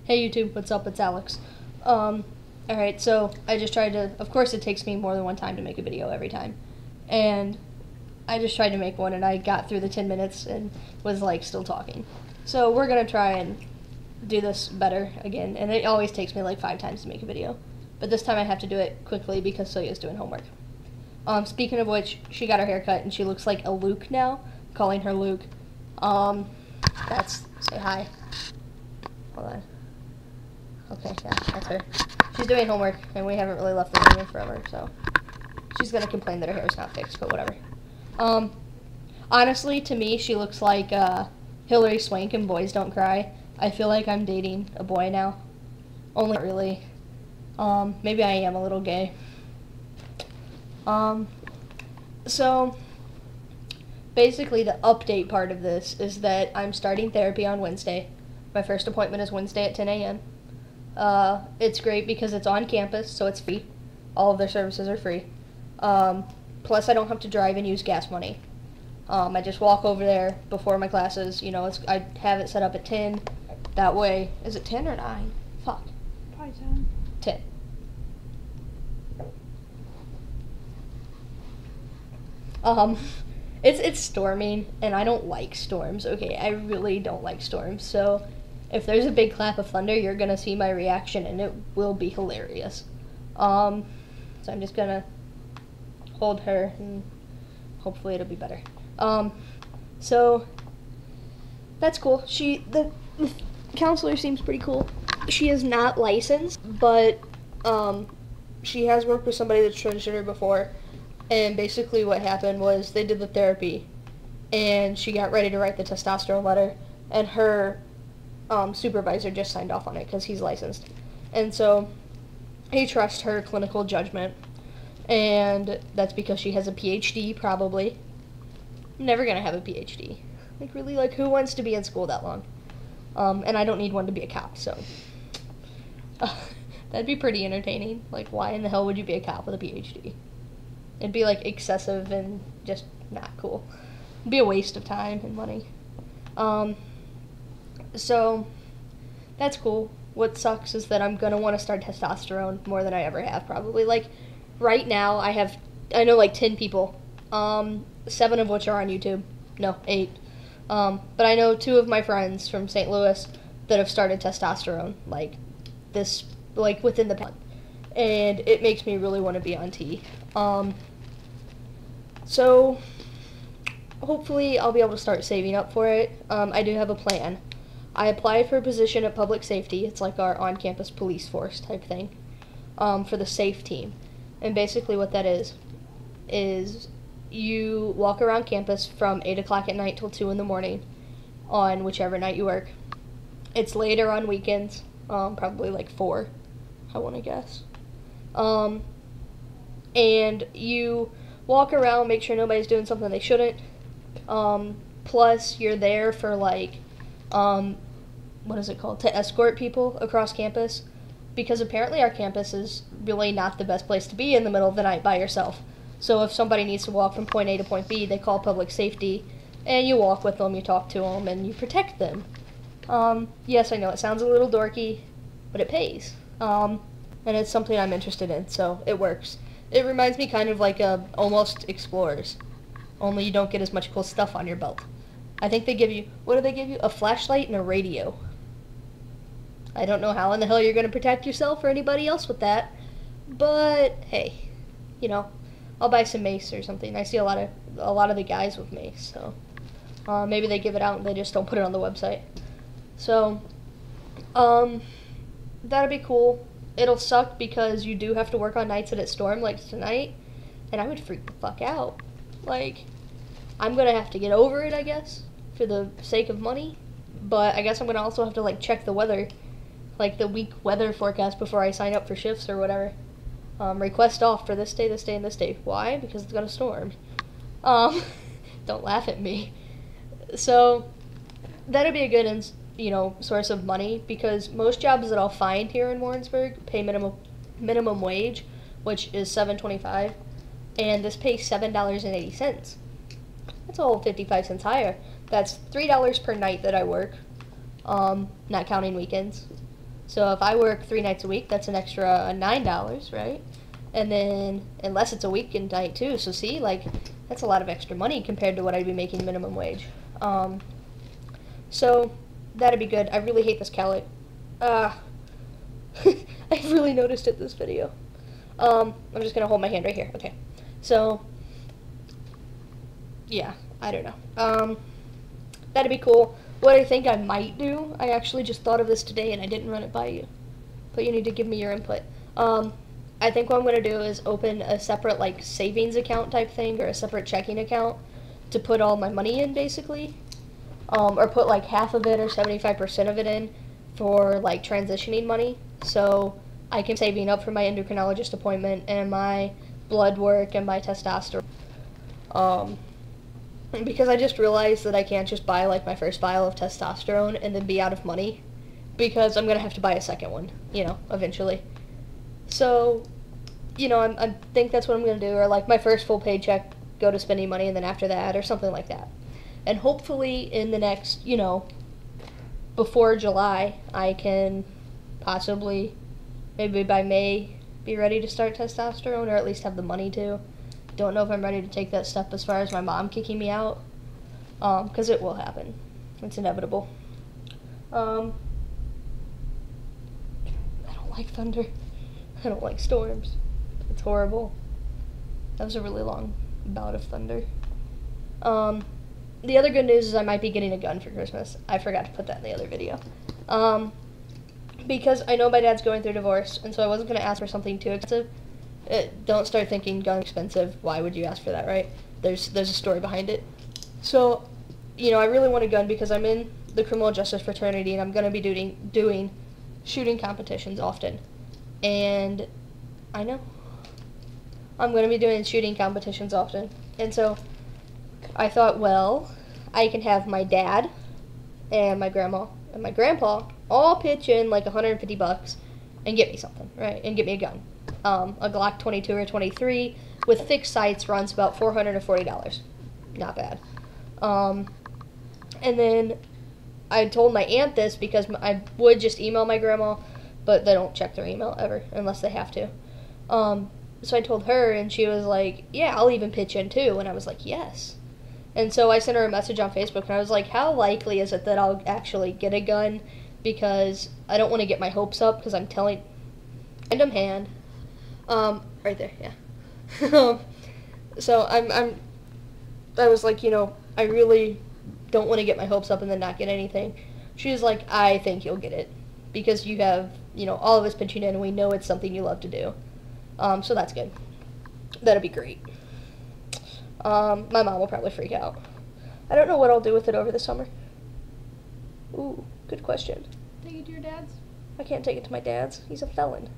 Hey YouTube, what's up? It's Alex. Alright, so I just tried to, of course it takes me more than one time to make a video every time. And I just tried to make one and I got through the 10 minutes and was like still talking. So we're gonna try and do this better again. And it always takes me like 5 times to make a video. But this time I have to do it quickly because Soya's doing homework. Speaking of which, she got her hair cut and she looks like a Luke now. I'm calling her Luke. Say hi. Hold on. Okay, yeah, that's her. She's doing homework, and we haven't really left the room in forever, so she's gonna complain that her hair is not fixed, but whatever. Honestly, to me, she looks like Hillary Swank in Boys Don't Cry. I feel like I'm dating a boy now. Only not really. Maybe I am a little gay. So basically, the update part of this is that I'm starting therapy on Wednesday. My first appointment is Wednesday at 10 a.m. It's great because it's on campus, so it's free. All of their services are free. Plus, I don't have to drive and use gas money. I just walk over there before my classes. You know, I have it set up at 10. That way, is it 10 or 9? Fuck. Probably 10. 10. It's storming, and I don't like storms, okay? I really don't like storms, so if there's a big clap of thunder, you're gonna see my reaction, and it will be hilarious. So I'm just gonna hold her, and hopefully it'll be better. So that's cool. The counselor seems pretty cool. She is not licensed, but she has worked with somebody that's transgender before, and basically what happened was they did the therapy, and she got ready to write the testosterone letter, and her supervisor just signed off on it because he's licensed. And so he trusts her clinical judgment, and that's because she has a PhD, probably. I'm never going to have a PhD. Like, really, like, who wants to be in school that long? And I don't need one to be a cop, so that'd be pretty entertaining. Like, why in the hell would you be a cop with a PhD? It'd be, like, excessive and just not cool. It'd be a waste of time and money. So that's cool. What sucks is that I'm gonna want to start testosterone more than I ever have, probably. Like, right now, I know like 10 people, 7 of which are on YouTube. No, 8. But I know 2 of my friends from St. Louis that have started testosterone, like, within the month. And it makes me really want to be on T. So hopefully I'll be able to start saving up for it. I do have a plan. I applied for a position at public safety. It's like our on-campus police force type thing, for the SAFE team. And basically what that is you walk around campus from 8 o'clock at night till 2 in the morning on whichever night you work. It's later on weekends, probably like 4, I want to guess. And you walk around, make sure nobody's doing something they shouldn't. Plus, you're there for like, what is it called? To escort people across campus. Because apparently our campus is really not the best place to be in the middle of the night by yourself. So if somebody needs to walk from point A to point B, they call public safety, and you walk with them, you talk to them, and you protect them. Yes, I know it sounds a little dorky, but it pays. And it's something I'm interested in, so it works. It reminds me kind of like almost Explorers, only you don't get as much cool stuff on your belt. I think they give you, what do they give you? A flashlight and a radio. I don't know how in the hell you're going to protect yourself or anybody else with that, but hey, you know, I'll buy some mace or something. I see a lot of the guys with mace, so maybe they give it out and they just don't put it on the website. So that'd be cool. It'll suck because you do have to work on nights that it storm, like tonight, and I would freak the fuck out. Like, I'm gonna have to get over it, I guess, for the sake of money, but I guess I'm gonna also have to like check the weather, like the week weather forecast before I sign up for shifts or whatever. Request off for this day, and this day. Why? Because it's gonna storm. Don't laugh at me. So that'd be a good, source of money, because most jobs that I'll find here in Warrensburg pay minimum wage, which is $7.25, and this pays $7.80. That's all 55 cents higher. That's $3 per night that I work, not counting weekends. So if I work 3 nights a week, that's an extra $9, right? And then, unless it's a weekend night too, so see, like, that's a lot of extra money compared to what I'd be making minimum wage. So that'd be good. I really hate this cowlick. I really noticed it this video. I'm just gonna hold my hand right here. Okay. So, yeah, I don't know. That'd be cool. What I think I might do, I actually just thought of this today and I didn't run it by you, but you need to give me your input. I think what I'm going to do is open a separate, like, savings account type thing, or a separate checking account to put all my money in, basically. Or put, like, half of it or 75% of it in for, like, transitioning money. So I can saving up for my endocrinologist appointment and my blood work and my testosterone. Because I just realized that I can't just buy, like, my first vial of testosterone and then be out of money. Because I'm going to have to buy a second one, you know, eventually. So, you know, I think that's what I'm going to do. Or, like, my first full paycheck, go to spending money, and then after that, or something like that. And hopefully in the next, you know, before July, I can possibly, maybe by May, be ready to start testosterone, or at least have the money to. Don't know if I'm ready to take that step as far as my mom kicking me out, because it will happen. It's inevitable. I don't like thunder. I don't like storms. It's horrible. That was a really long bout of thunder. The other good news is I might be getting a gun for Christmas. I forgot to put that in the other video. Because I know my dad's going through divorce, and so I wasn't going to ask for something too expensive. Don't start thinking gun expensive. Why would you ask for that, right? There's a story behind it. So, you know, I really want a gun because I'm in the criminal justice fraternity, and I'm going to be doing shooting competitions often. And I know I'm going to be doing shooting competitions often. And so I thought, well, I can have my dad and my grandma and my grandpa all pitch in like $150 and get me something, right? And get me a gun. A Glock 22 or 23 with fixed sights runs about $440. Not bad. And then I told my aunt this because I would just email my grandma, but they don't check their email ever unless they have to. So I told her, and she was like, yeah, I'll even pitch in too. And I was like, yes. And so I sent her a message on Facebook, and I was like, how likely is it that I'll actually get a gun? Because I don't want to get my hopes up, because I'm telling random hand. Right there, yeah. So I was like, you know, I really don't want to get my hopes up and then not get anything. She was like, I think you'll get it, because you have, you know, all of us pitching in, and we know it's something you love to do. So that's good. That'll be great. My mom will probably freak out. I don't know what I'll do with it over the summer. Ooh, good question. Take it to your dad's? I can't take it to my dad's. He's a felon.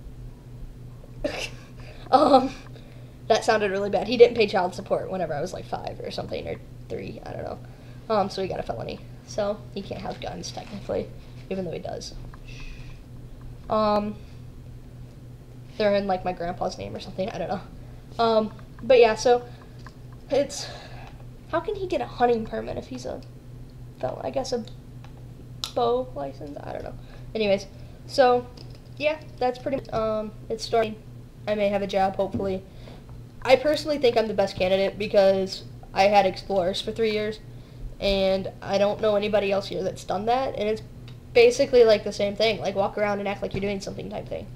That sounded really bad. He didn't pay child support whenever I was like 5 or something, or 3, I don't know. So he got a felony. So he can't have guns, technically, even though he does. They're in like my grandpa's name or something, I don't know. But yeah, so it's, how can he get a hunting permit if he's a felon? I guess a bow license? I don't know. Anyways, so yeah, that's pretty much, it's starting. I may have a job, hopefully. I personally think I'm the best candidate because I had Explorers for 3 years, and I don't know anybody else here that's done that, and it's basically like the same thing, like walk around and act like you're doing something type thing.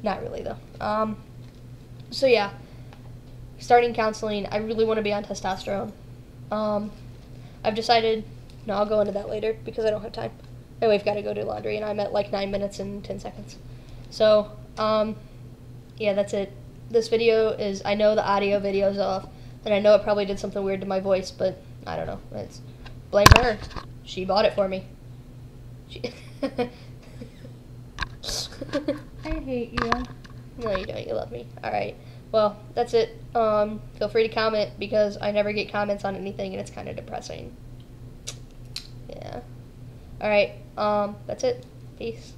Not really, though. So yeah, starting counseling, I really want to be on testosterone. I've decided, no, I'll go into that later because I don't have time. And we've got to go do laundry, and I'm at like 9 minutes and 10 seconds. So, yeah, that's it. This video is, I know the audio video is off, and I know it probably did something weird to my voice, but I don't know. It's, blame her. She bought it for me. I hate you. No, you don't. You love me. Alright. Well, that's it. Feel free to comment because I never get comments on anything, and it's kind of depressing. Yeah. Alright. That's it. Peace.